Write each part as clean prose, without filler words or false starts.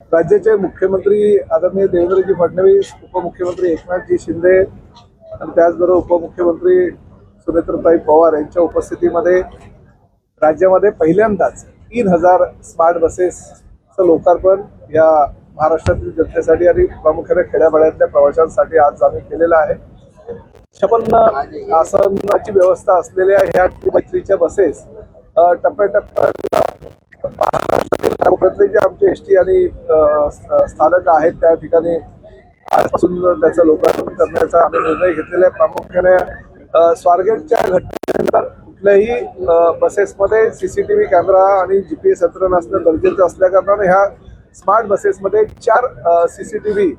राज्याचे मुख्यमंत्री आदरणीय देवेंद्रजी फडणवीस, उपमुख्यमंत्री एकनाथजी शिंदे आणि त्याचबरोबर उपमुख्यमंत्री सुनेत्रताई पवार यांच्या उपस्थितीमध्ये राज्यामध्ये पहिल्यांदाच 3000 स्मार्ट बसेसचं लोकार्पण या महाराष्ट्रातील जनतेसाठी आणि प्रामुख्याने खेड्यापाड्यातल्या प्रवाशांसाठी आज आम्ही केलेलं आहे. 56 आसनाची व्यवस्था असलेल्या ह्या मैत्रीच्या बसेस टप्प्याटप्प्यात जे आमचे एसटी आणि स्थानक आहेत त्या ठिकाणी आजपासून त्याचं लोकार्पण करण्याचा आम्ही निर्णय घेतलेला आहे. प्रामुख्याने स्वारगेटच्या घटनेनंतर कुठल्याही बसेसमध्ये सीसीटीव्ही कॅमेरा आणि GPS यंत्रणा असणं गरजेचं असल्या कारणाने ह्या स्मार्ट बसेसमध्ये 4 सीसीटीव्ही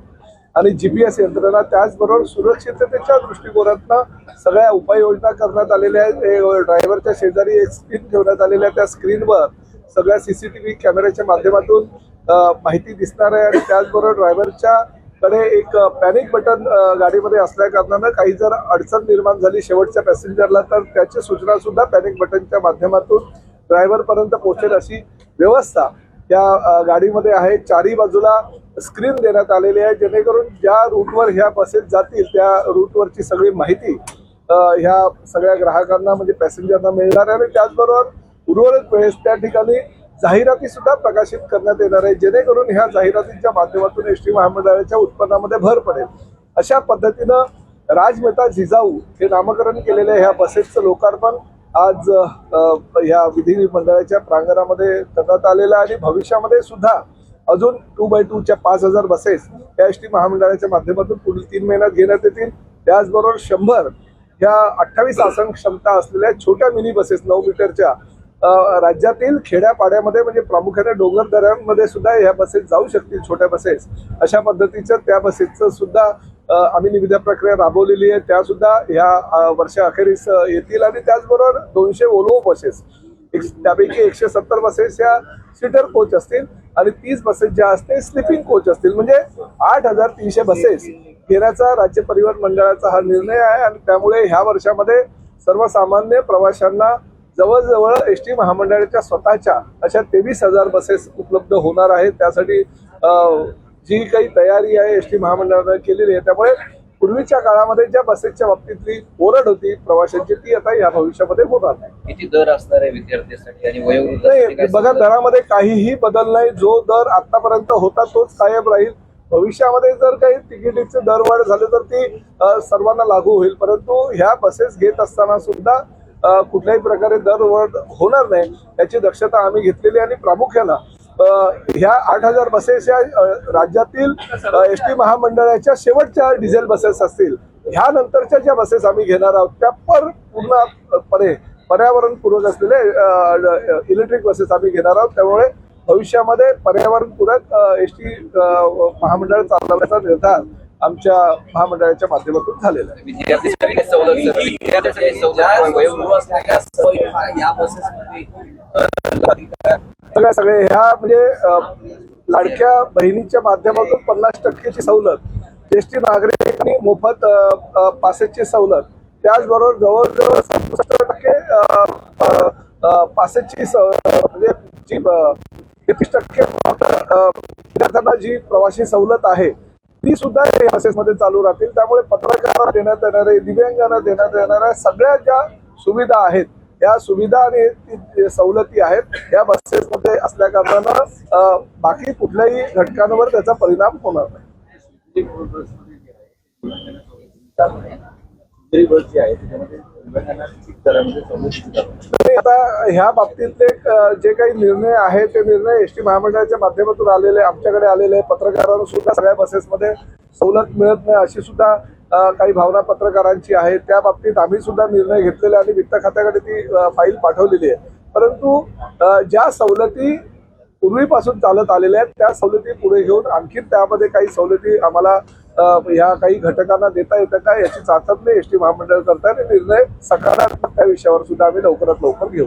आणि GPS यंत्रणा त्याचबरोबर सुरक्षिततेच्या दृष्टिकोनातून सगळ्या उपाययोजना करण्यात आलेल्या आहेत. ड्रायव्हरच्या शेजारी एक स्क्रीन ठेवण्यात आलेली आहे. त्या स्क्रीनवर सगळ्या सीसीटीव्ही कॅमेऱ्याच्या माध्यमातून माहिती दिसणार आहे आणि त्याचबरोबर ड्रायव्हरच्या कडे एक पॅनिक बटन गाडीमध्ये असल्या कारणानं काही जर अडचण निर्माण झाली शेवटच्या पॅसेंजरला तर त्याची सूचना सुद्धा पॅनिक बटनच्या माध्यमातून ड्रायव्हर पर्यंत पोहोचेल अशी व्यवस्था या गाडीमध्ये आहे. चारही बाजूला स्क्रीन देण्यात आलेली आहे जेणेकरून ज्या रूटवर ह्या बसेस जातील त्या रूटवरची सगळी माहिती ह्या सगळ्या ग्राहकांना म्हणजे पॅसेंजरना मिळणार आहे आणि त्याचबरोबर उर्वरित वेळेस त्या ठिकाणी जाहिराती सुद्धा प्रकाशित करण्यात येणार आहे जेणेकरून ह्या जाहिरातींच्या माध्यमातून एसटी महामंडळाच्या उत्पन्नामध्ये भर पडेल. अशा पद्धतीनं राजमेहता जिजाऊ हे नामकरण केलेल्या ह्या बसेसचं लोकार्पण आज ह्या विधी मंडळाच्या प्रांगणामध्ये करण्यात आलेलं आहे आणि भविष्यामध्ये सुद्धा अजून 2x2च्या 5000 बसेस या एसटी महामंडळाच्या माध्यमातून पुढील 3 महिन्यात घेण्यात येतील. त्याचबरोबर 100 ह्या 28 आसन क्षमता असलेल्या छोट्या मिनी बसेस 9 मीटरच्या राज्यातील खेड्यापाड्यामध्ये म्हणजे प्रामुख्याने डोंगर दऱ्यांमध्ये सुद्धा ह्या बसेस जाऊ शकतील. छोट्या बसेस अशा पद्धतीचं त्या बसेसचं सुद्धा आम्ही निविदा प्रक्रिया राबवलेली आहे. त्या सुद्धा ह्या वर्षाअखेरीस येतील आणि त्याचबरोबर 200 वोल्वो बसेस त्यापैकी 170 बसेस ह्या सीटर कोच असतील आणि 30 बसेस ज्या असतील स्लीपिंग कोच असतील. म्हणजे 8300 बसेस घेण्याचा राज्य परिवहन मंडळाचा हा निर्णय आहे आणि त्यामुळे ह्या वर्षामध्ये सर्वसामान्य प्रवाशांना जवळजवळ एसटी महामंडळाच्या स्वतःच्या अशा 23,000 बसेस उपलब्ध होणार आहेत. त्यासाठी जी काही तयारी आहे एसटी महामंडळानं केलेली आहे. त्यामुळे पूर्वीच्या काळामध्ये ज्या बसेसच्या बाबतीतली ओरड होती प्रवाशांची ती आता या भविष्यामध्ये होणार नाही. किती दर असणार आहे विद्यार्थ्यांसाठी आणि वयोवृद्ध नाही बघा, दरामध्ये काहीही बदल नाही. जो दर आतापर्यंत होता तोच कायम राहील. भविष्यामध्ये जर काही तिकिटीचे दरवाढ झाले तर ती सर्वांना लागू होईल. परंतु ह्या बसेस घेत असताना सुद्धा कुठल्याही प्रकारे दरवाढ होणार नाही याची दक्षता आम्ही घेतलेली आणि प्रामुख्यानं ह्या 8000 बसेस या राज्यातील एसटी महामंडळाच्या शेवटच्या डिझेल बसेस असतील. ह्या नंतरच्या ज्या बसेस आम्ही घेणार आहोत त्या पूर्णपणे पर्यावरणपूरक असलेले इलेक्ट्रिक बसेस आम्ही घेणार आहोत. त्यामुळे भविष्यामध्ये पर्यावरणपूरक एसटी महामंडळ चालवण्याचा निर्धार आमच्या महामंडळाच्या माध्यमातून झालेला आहे. सगळे ह्या म्हणजे लाडक्या बहिणीच्या माध्यमातून 50% सवलत, ज्येष्ठ नागरिकांनी मोफत पासेसची सवलत, त्याचबरोबर जवळजवळ 67% पासेसची म्हणजे जी 33% विद्यार्थ्यांना जी प्रवासी सवलत आहे ती सुद्धा या बसेसमध्ये चालू राहतील. त्यामुळे पत्रकारांना देण्यात येणारे, दिव्यांगांना देण्यात येणाऱ्या सगळ्या ज्या सुविधा आहेत या सुविधा आणि सवलती आहेत या बसेसमध्ये असल्या कारणानं बाकी कुठल्याही घटकांवर त्याचा परिणाम होणार नाही. आता ह्या बाबतीतले जे काही निर्णय आहे ते निर्णय एसटी महामंडळाच्या माध्यमातून आलेले आमच्याकडे आलेले. पत्रकारांना सुद्धा सगळ्या बसेसमध्ये सवलत मिळत नाही अशी सुद्धा काही भावना पत्रकारांची आहे. त्या बाबतीत आम्ही सुद्धा निर्णय घेतलेले आणि वित्त खात्याकडे ती फाईल पाठवलेली आहे. परंतु ज्या सवलती पूर्वीपासून चालत आलेल्या आहेत त्या सवलती पुढे घेऊन आणखी त्यामध्ये काही सवलती आम्हाला ह्या काही घटकांना देता येतं का याची चाचपणी एसटी महामंडळ करताना निर्णय सकारात्मक त्या विषयावर सुद्धा आम्ही लवकरात लवकर घेऊ.